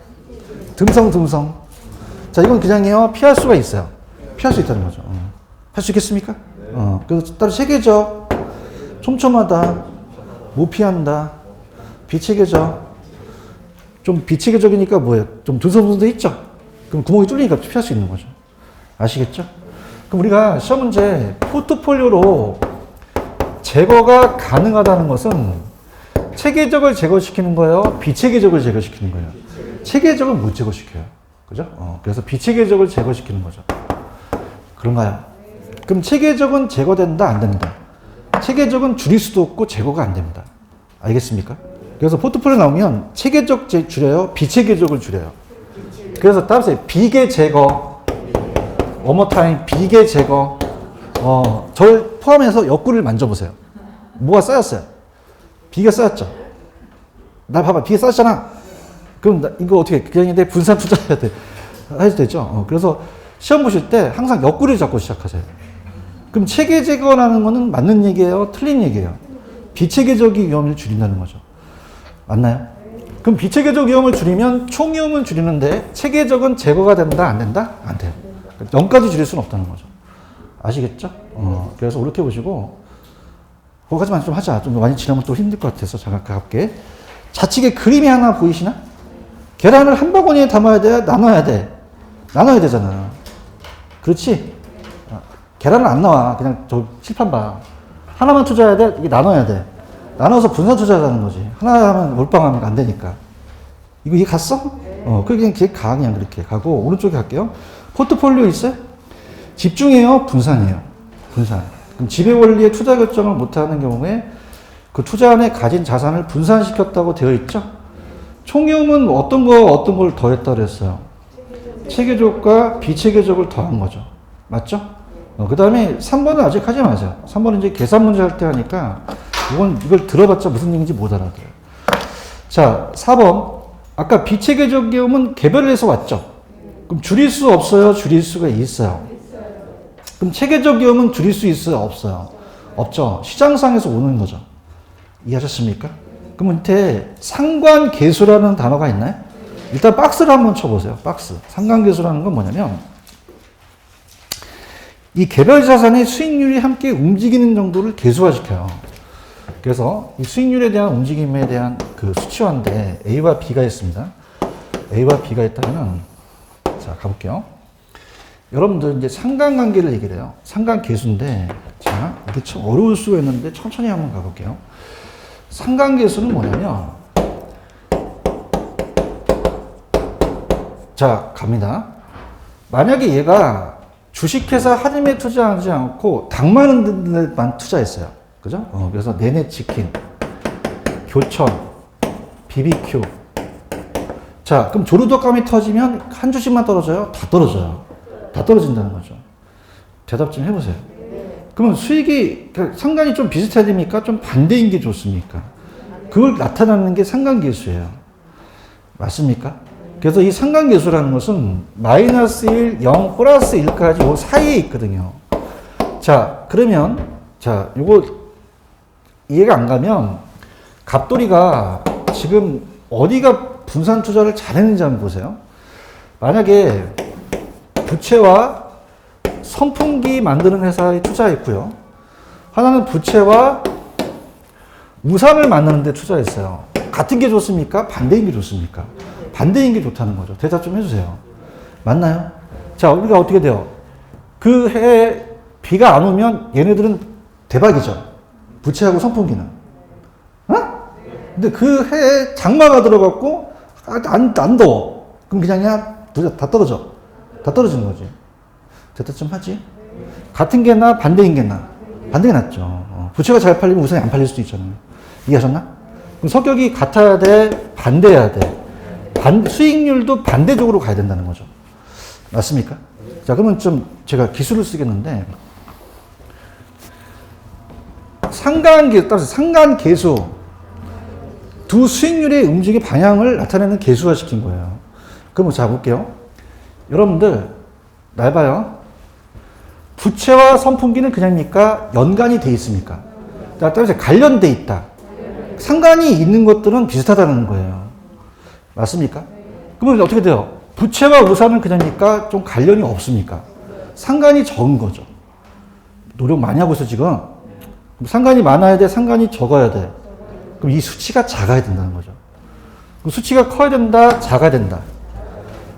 듬성듬성. 자, 이건 그냥이요. 피할 수가 있어요. 피할 수 있다는 거죠. 할 수 있겠습니까? 그래서 따로 체계적. 촘촘하다. 못 피한다. 비체계적. 좀 비체계적이니까 뭐예요? 좀 듬성듬성도 있죠? 그럼 구멍이 뚫리니까 피할 수 있는 거죠. 아시겠죠? 그럼 우리가 시험 문제 포트폴리오로 제거가 가능하다는 것은 체계적을 제거시키는 거예요? 비체계적을 제거시키는 거예요? 체계적을 못 제거시켜요. 그죠? 그래서 비체계적을 제거시키는 거죠. 그런가요? 그럼 체계적은 제거된다, 안 됩니다? 체계적은 줄일 수도 없고 제거가 안 됩니다. 알겠습니까? 그래서 포트폴리오 나오면 체계적 줄여요? 비체계적을 줄여요? 그래서 따라서 비계 제거, 원머타임 비계 제거, 절 포함해서 옆구리를 만져보세요. 뭐가 쌓였어요? 비가 쌓였죠? 나 봐봐, 비가 쌓였잖아. 그럼 나 이거 어떻게, 그냥 내 분산 투자해야 돼. 해도 되죠? 그래서 시험 보실 때 항상 옆구리를 잡고 시작하세요. 그럼 체계 제거라는 거는 맞는 얘기예요? 틀린 얘기예요? 비체계적인 위험을 줄인다는 거죠. 맞나요? 그럼 비체계적 위험을 줄이면 총 위험은 줄이는데 체계적은 제거가 된다, 안 된다? 안 돼요. 0까지 줄일 수는 없다는 거죠. 아시겠죠? 그래서 이렇게 보시고 거기까지만 좀 하자. 좀 많이 지나면 또 힘들 것 같아서 잠깐 갈게. 좌측에 그림이 하나 보이시나? 계란을 한 바구니에 담아야 돼? 나눠야 돼? 나눠야 되잖아. 그렇지? 계란은 안 나와. 그냥 저 칠판 봐. 하나만 투자해야 돼? 이게 나눠야 돼. 나눠서 분산 투자하자는 거지. 하나 하면 몰빵하면 안 되니까. 이거 이해 갔어? 그냥 걔 가, 그냥 그렇게 가고, 오른쪽에 갈게요. 포트폴리오 있어요? 집중해요? 분산이에요? 분산. 그럼 지배 원리의 투자 결정을 못하는 경우에 그 투자 안에 가진 자산을 분산시켰다고 되어 있죠? 총위험은 어떤 걸 더했다 그랬어요? 체계적과 비체계적을 더한 거죠. 맞죠? 그 다음에 3번은 아직 하지 마세요. 3번은 이제 계산 문제 할 때 하니까 이걸 들어봤자 무슨 얘기인지 못 알아들어요. 자, 4번. 아까 비체계적 위험은 개별해서 왔죠? 그럼 줄일 수 없어요? 줄일 수가 있어요? 그럼 체계적 위험은 줄일 수 있어요? 없어요? 없죠. 시장상에서 오는 거죠. 이해하셨습니까? 그럼 밑에 상관계수라는 단어가 있나요? 일단 박스를 한번 쳐보세요. 박스. 상관계수라는 건 뭐냐면 이 개별 자산의 수익률이 함께 움직이는 정도를 계수화시켜요. 그래서 이 수익률에 대한 움직임에 대한 그 수치화인데 A와 B가 있습니다. A와 B가 있다면 자, 가볼게요. 여러분들 이제 상관관계를 얘기를 해요. 상관계수인데 자, 이게 참 어려울 수가 있는데 천천히 한번 가볼게요. 상관계수는 뭐냐면 자, 갑니다. 만약에 얘가 주식회사 할인에 투자하지 않고 당 많은 데만 투자했어요. 그죠? 그래서 내내치킨, 교천, BBQ. 자, 그럼 조류독감이 터지면 한 주씩만 떨어져요? 다 떨어져요. 다 떨어진다는 거죠. 대답 좀 해보세요. 그러면 수익이 상관이 좀 비슷해야 됩니까? 좀 반대인 게 좋습니까? 그걸 나타내는 게 상관계수예요. 맞습니까? 그래서 이 상관계수라는 것은 마이너스 1, 0, 플러스 1까지 요 사이에 있거든요. 자, 그러면 자, 요거 이해가 안 가면 갑돌이가 지금 어디가 분산 투자를 잘했는지 한번 보세요. 만약에 부채와 선풍기 만드는 회사에 투자했고요. 하나는 부채와 우산을 만드는 데 투자했어요. 같은 게 좋습니까? 반대인 게 좋습니까? 반대인 게 좋다는 거죠. 대답 좀 해주세요. 맞나요? 자, 우리가 어떻게 돼요? 그 해에 비가 안 오면 얘네들은 대박이죠. 부채하고 선풍기는. 어? 근데 그 해에 장마가 들어갔고, 안 더워. 그럼 그냥 다 떨어져. 다 떨어지는 거지. 대답 좀 하지? 같은 게 나, 반대인 게 나. 반대가 낫죠. 부채가 잘 팔리면 우산이 안 팔릴 수도 있잖아요. 이해하셨나? 그럼 성격이 같아야 돼? 반대해야 돼? 수익률도 반대쪽으로 가야 된다는 거죠. 맞습니까? 자, 그러면 좀 제가 기술을 쓰겠는데, 상관계수. 두 수익률의 움직임 방향을 나타내는 계수화 시킨 거예요. 그럼 자, 볼게요. 여러분들, 날 봐요. 부채와 선풍기는 그냥입니까? 연관이 돼 있습니까? 자, 따라서 관련돼 있다. 상관이 있는 것들은 비슷하다는 거예요. 맞습니까? 그러면 어떻게 돼요? 부채와 우산은 그냥입니까? 좀 관련이 없습니까? 상관이 적은 거죠. 노력 많이 하고 있어, 지금. 상관이 많아야 돼? 상관이 적어야 돼? 그럼 이 수치가 작아야 된다는 거죠. 그럼 수치가 커야 된다? 작아야 된다?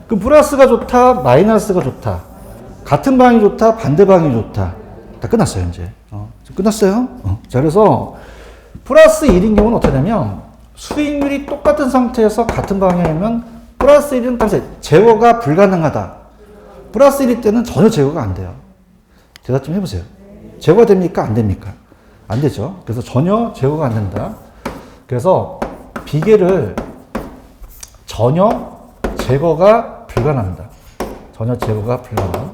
그럼 플러스가 좋다? 마이너스가 좋다? 같은 방이 좋다? 반대 방이 좋다? 다 끝났어요, 이제. 끝났어요. 자, 그래서 플러스 1인 경우는 어떻게 되냐면 수익률이 똑같은 상태에서 같은 방향이면 플러스 1은 다시 제거가 불가능하다. 플러스 1일 때는 전혀 제거가 안 돼요. 대답 좀 해보세요. 제거가 됩니까? 안 됩니까? 안 되죠. 그래서 전혀 제거가 안 된다. 그래서 비계를 전혀 제거가 불가능합니다. 전혀 제거가 불가능.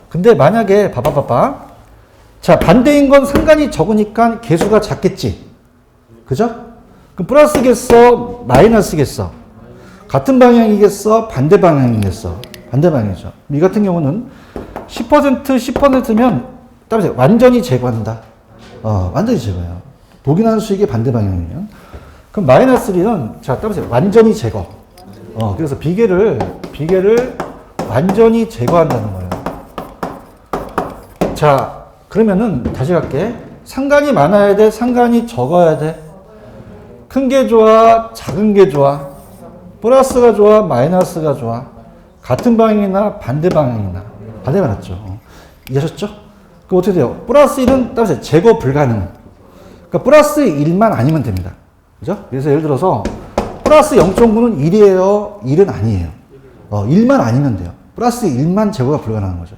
근데 만약에 자, 반대인 건 상관이 적으니까 계수가 작겠지. 그죠? 그럼 플러스겠어? 마이너스겠어? 같은 방향이겠어? 반대 방향이겠어? 반대 방향이죠. 이 같은 경우는 10%면 따라서 완전히 제거한다. 완전히 제거해요. 독인하는 수익의 반대 방향이면. 그럼 마이너스 1은 자, 따라서 완전히 제거. 그래서 비계를 완전히 제거한다는 거예요. 자, 그러면은 다시 갈게. 상관이 많아야 돼? 상관이 적어야 돼? 큰 게 좋아? 작은 게 좋아? 플러스가 좋아? 마이너스가 좋아? 같은 방향이나 반대 방향이나? 반대가 낫죠. 이해하셨죠? 그럼 어떻게 돼요? 플러스 1은 따라서 제거 불가능. 그러니까 플러스 1만 아니면 됩니다. 그죠? 그래서 예를 들어서 플러스 0.9는 1이에요? 1은 아니에요. 1만 아니면 돼요. 플러스 1만 제거가 불가능한 거죠.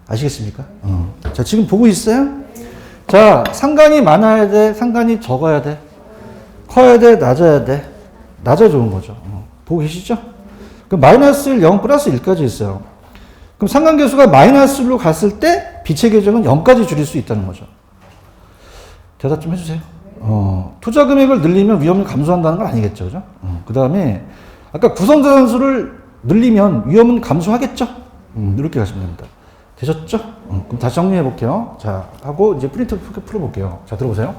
아시겠습니까? 자, 지금 보고 있어요? 자, 상관이 많아야 돼? 상관이 적어야 돼? 커야 돼? 낮아야 돼? 낮아 좋은 거죠. 보고 계시죠? 그럼 마이너스 1, 0, 플러스 1까지 있어요. 그럼 상관계수가 마이너스 1로 갔을 때 비채 계정은 0까지 줄일 수 있다는 거죠. 대답 좀 해주세요. 투자 금액을 늘리면 위험을 감소한다는 건 아니겠죠. 그죠? 그 다음에 아까 구성자산수를 늘리면 위험은 감소하겠죠? 이렇게 가시면 됩니다. 되셨죠? 그럼 다시 정리해 볼게요. 자, 하고 이제 프린트 풀어볼게요. 자, 들어보세요.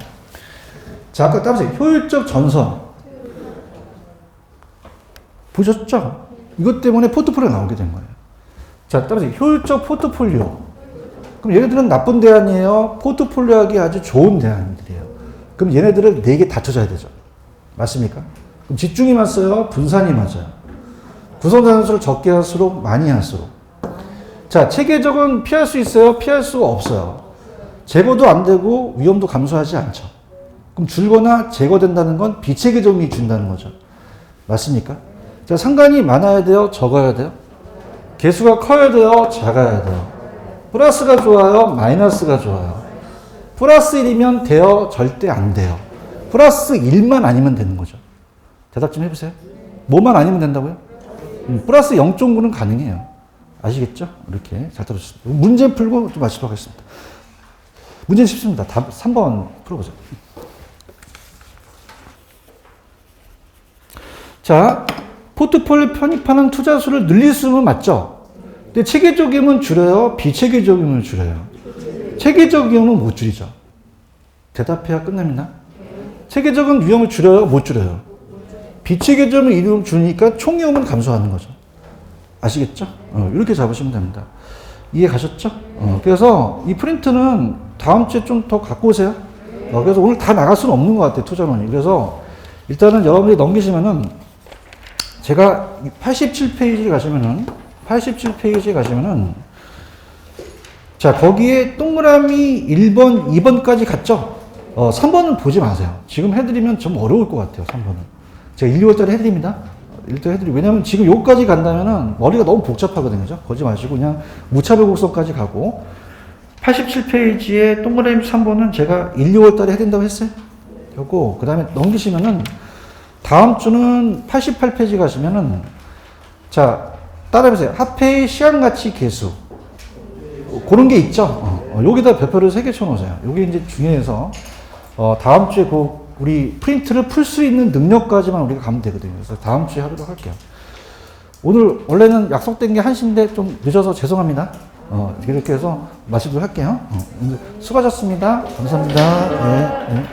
자, 아까 따보세요. 효율적 전선. 보셨죠? 이것 때문에 포트폴리오가 나오게 된 거예요. 자, 따보세요. 효율적 포트폴리오. 그럼 얘네들은 나쁜 대안이에요? 포트폴리오 하기 아주 좋은 대안들이에요. 그럼 얘네들을 4개 다 쳐줘야 되죠. 맞습니까? 그럼 집중이 맞어요? 분산이 맞아요? 구성자산수를 적게 할수록 많이 할수록. 자, 체계적은 피할 수 있어요? 피할 수가 없어요. 제거도 안 되고 위험도 감소하지 않죠. 그럼 줄거나 제거된다는 건 비체계적이 준다는 거죠. 맞습니까? 자, 상관이 많아야 돼요? 적어야 돼요? 개수가 커야 돼요? 작아야 돼요? 플러스가 좋아요? 마이너스가 좋아요? 플러스 1이면 돼요? 절대 안 돼요. 플러스 1만 아니면 되는 거죠. 대답 좀 해보세요. 뭐만 아니면 된다고요? 플러스 0.9는 가능해요. 아시겠죠? 이렇게 잘 들어주셨습니다. 문제 풀고 또 마치도록 하겠습니다. 문제는 쉽습니다. 3번 풀어보죠. 자, 포트폴리오 편입하는 투자수를 늘릴 수는 맞죠? 근데 체계적이면 줄여요? 비체계적이면 줄여요? 체계적이면 못 줄이죠. 대답해야 끝납니다. 체계적인 위험을 줄여요? 못 줄여요? 비체계적인 위험을 줄이니까 총 위험은 감소하는 거죠. 아시겠죠? 이렇게 잡으시면 됩니다. 이해 가셨죠? 그래서 이 프린트는 다음 주에 좀 더 갖고 오세요. 그래서 오늘 다 나갈 수는 없는 것 같아요, 투자론이. 그래서 일단은 여러분들이 넘기시면은 제가 87페이지 가시면은 자, 거기에 동그라미 1번, 2번까지 갔죠? 3번은 보지 마세요. 지금 해드리면 좀 어려울 것 같아요, 3번은. 제가 1, 2월달에 해드립니다. 1월 해드리고. 왜냐면 지금 여기까지 간다면은 머리가 너무 복잡하거든요. 그죠? 거지 마시고 그냥 무차별 곡선까지 가고 87페이지에 동그라미 3번은 제가 1, 2월달에 해드린다고 했어요. 그리고 그 다음에 넘기시면은 다음 주는 88페이지 가시면은 자, 따라해보세요. 화폐의 시간가치 계수. 그런 게 있죠. 여기다 별표를 3개 쳐놓으세요. 이게 이제 중요해서, 다음 주에 우리 프린트를 풀 수 있는 능력까지만 우리가 가면 되거든요. 그래서 다음 주에 하도록 할게요. 오늘 원래는 약속된 게 1시인데 좀 늦어서 죄송합니다. 이렇게 해서 마치도록 할게요. 수고하셨습니다. 감사합니다. 네, 네.